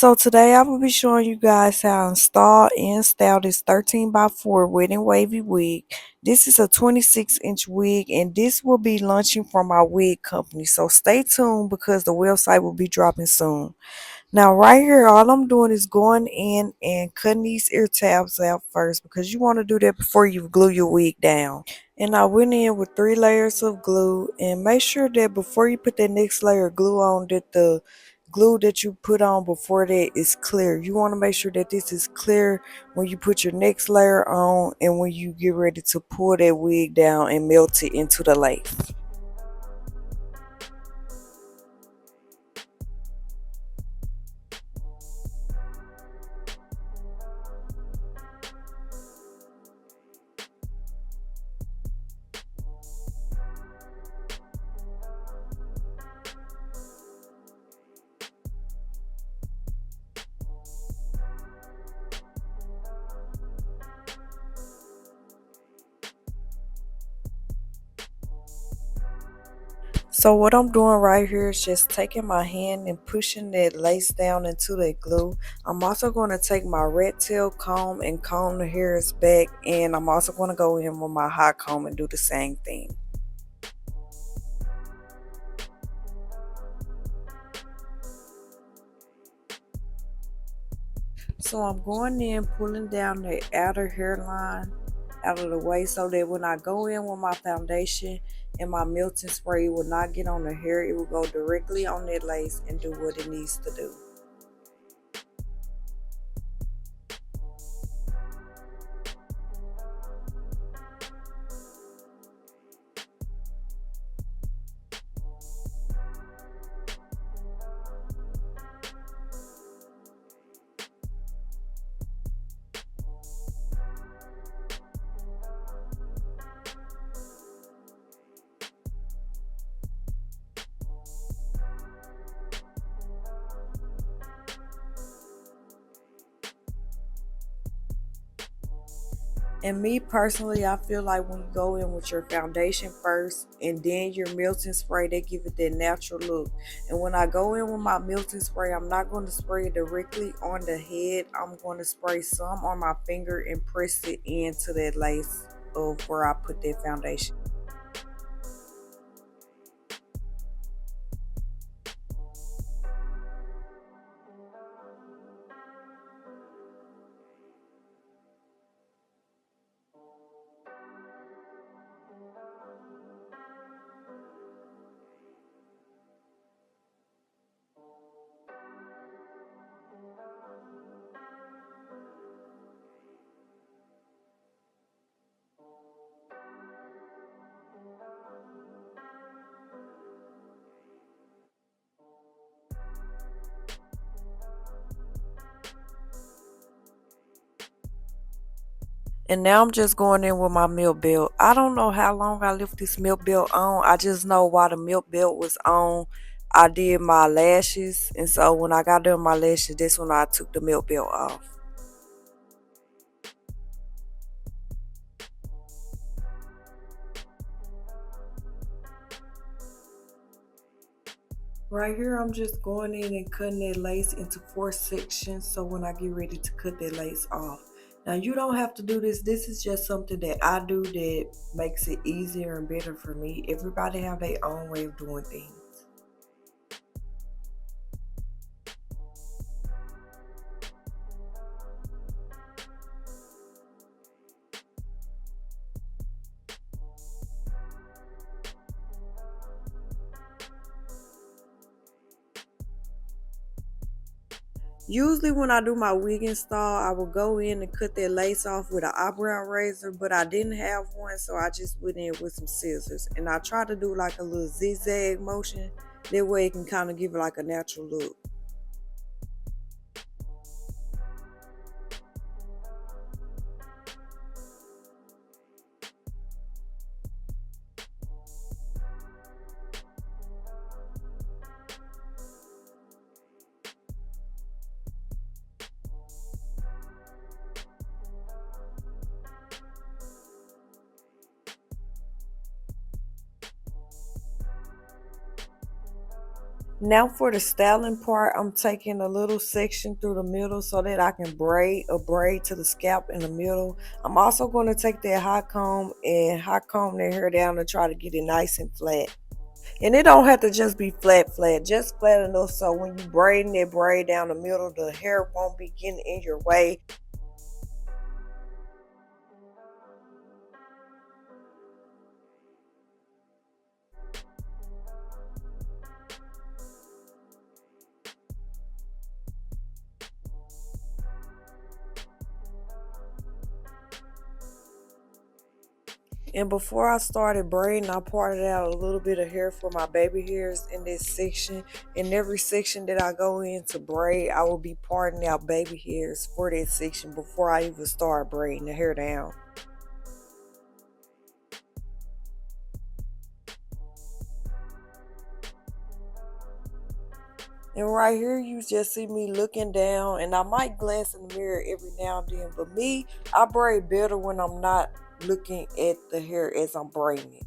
So today I will be showing you guys how to install and style this 13 by 4 wet and wavy wig. This is a 26-inch wig and this will be launching from our wig company. So stay tuned because the website will be dropping soon. Now right here all I'm doing is going in and cutting these ear tabs out first because you want to do that before you glue your wig down. And I went in with 3 layers of glue, and make sure that before you put that next layer of glue on that the glue that you put on before that is clear. You want to make sure that this is clear when you put your next layer on and when you get ready to pull that wig down and melt it into the lace. So what I'm doing right here is just taking my hand and pushing that lace down into that glue. I'm also going to take my rat tail comb and comb the hairs back, and I'm also going to go in with my hot comb and do the same thing. So I'm going in pulling down the outer hairline out of the way so that when I go in with my foundation and my melting spray, it will not get on the hair. It will go directly on that lace and do what it needs to do. And me personally, I feel like when you go in with your foundation first and then your melting spray, they give it that natural look. And when I go in with my melting spray, I'm not going to spray it directly on the head. I'm going to spray some on my finger and press it into that lace of where I put that foundation. And now I'm just going in with my milk belt. I don't know how long I left this milk belt on. I just know while the milk belt was on, I did my lashes. And so when I got done my lashes, that's when I took the milk belt off. Right here, I'm just going in and cutting that lace into 4 sections so when I get ready to cut that lace off. Now, you don't have to do this. This is just something that I do that makes it easier and better for me. Everybody have their own way of doing things. Usually when I do my wig install, I will go in and cut that lace off with an eyebrow razor, but I didn't have one, so I just went in with some scissors. And I try to do like a little zigzag motion. That way it can kind of give it like a natural look. Now for the styling part, I'm taking a little section through the middle so that I can braid a braid to the scalp in the middle. I'm also going to take that hot comb and hot comb that hair down to try to get it nice and flat. And it don't have to just be flat, flat. Just flat enough so when you braiding that braid down the middle, the hair won't be getting in your way. And before I started braiding, I parted out a little bit of hair for my baby hairs in this section. In every section that I go in to braid, I will be parting out baby hairs for that section before I even start braiding the hair down. And right here, you just see me looking down, and I might glance in the mirror every now and then. But me, I braid better when I'm not looking at the hair as I'm braiding it.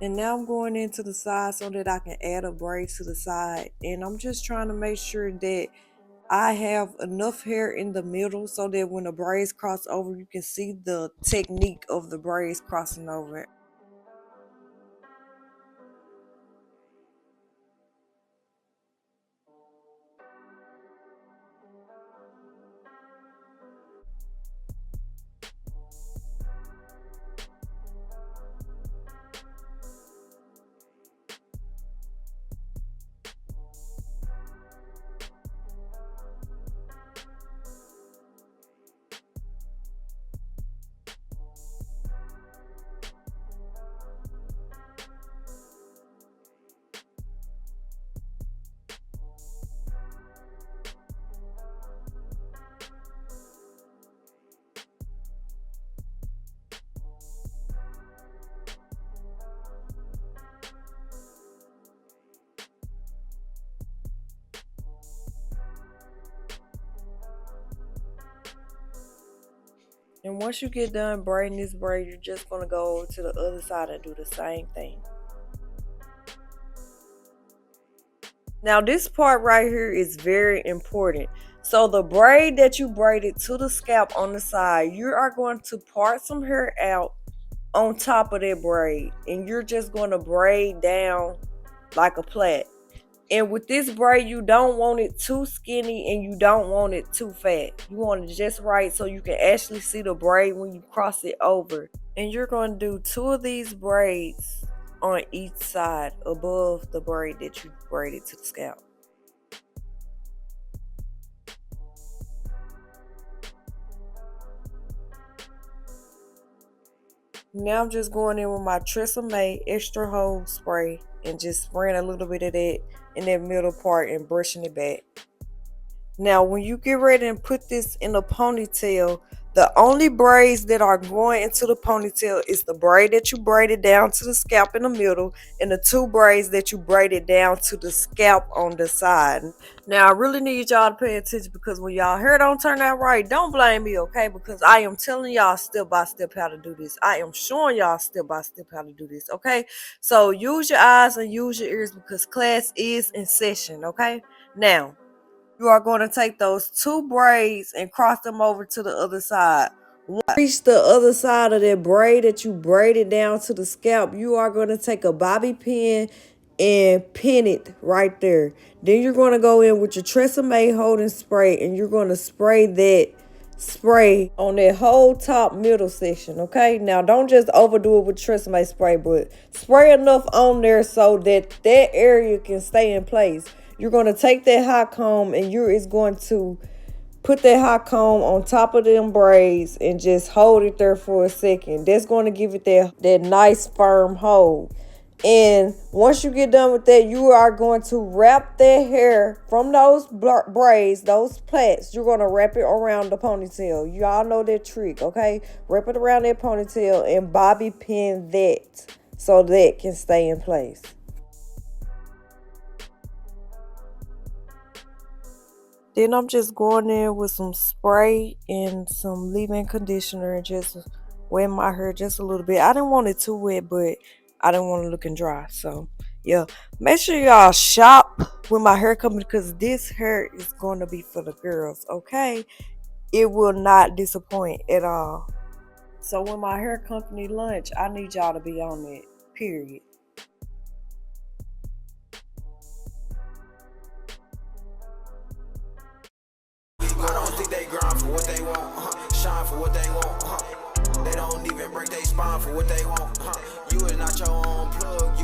And now I'm going into the side so that I can add a braid to the side. And I'm just trying to make sure that I have enough hair in the middle so that when the braids cross over, you can see the technique of the braids crossing over. And once you get done braiding this braid, you're just going to go over to the other side and do the same thing. Now this part right here is very important. So the braid that you braided to the scalp on the side, you are going to part some hair out on top of that braid. And you're just going to braid down like a plait. And with this braid, you don't want it too skinny and you don't want it too fat. You want it just right so you can actually see the braid when you cross it over. And you're going to do two of these braids on each side above the braid that you braided to the scalp. Now I'm just going in with my Tresemme extra hold spray and just spraying a little bit of that in that middle part and brushing it back. Now, when you get ready and put this in a ponytail, the only braids that are going into the ponytail is the braid that you braided down to the scalp in the middle and the two braids that you braided down to the scalp on the side. Now, I really need y'all to pay attention because when y'all hair don't turn out right, don't blame me, okay? Because I am telling y'all step by step how to do this. I am showing y'all step by step how to do this, okay? So use your eyes and use your ears because class is in session, okay? Now, you are going to take those two braids and cross them over to the other side. Reach the other side of that braid that you braided down to the scalp, you are going to take a bobby pin and pin it right there. Then you're going to go in with your Tresemme holding spray and you're going to spray that spray on that whole top middle section, okay? Now, don't just overdo it with Tresemme spray, but spray enough on there so that that area can stay in place. You're going to take that hot comb and it's going to put that hot comb on top of them braids and just hold it there for a second. That's going to give it that nice firm hold. And once you get done with that, you are going to wrap that hair from those braids, those plaits. You're going to wrap it around the ponytail. You all know that trick, okay? Wrap it around that ponytail and bobby pin that so that can stay in place. Then I'm just going in with some spray and some leave-in conditioner and just wet my hair just a little bit. I didn't want it too wet, but I didn't want it looking dry. So, yeah. Make sure y'all shop with my hair company because this hair is going to be for the girls, okay? It will not disappoint at all. So, when my hair company lunch, I need y'all to be on it, period. I don't think they grind for what they want, shine for what they want, They don't even break their spine for what they want, You is not your own plug.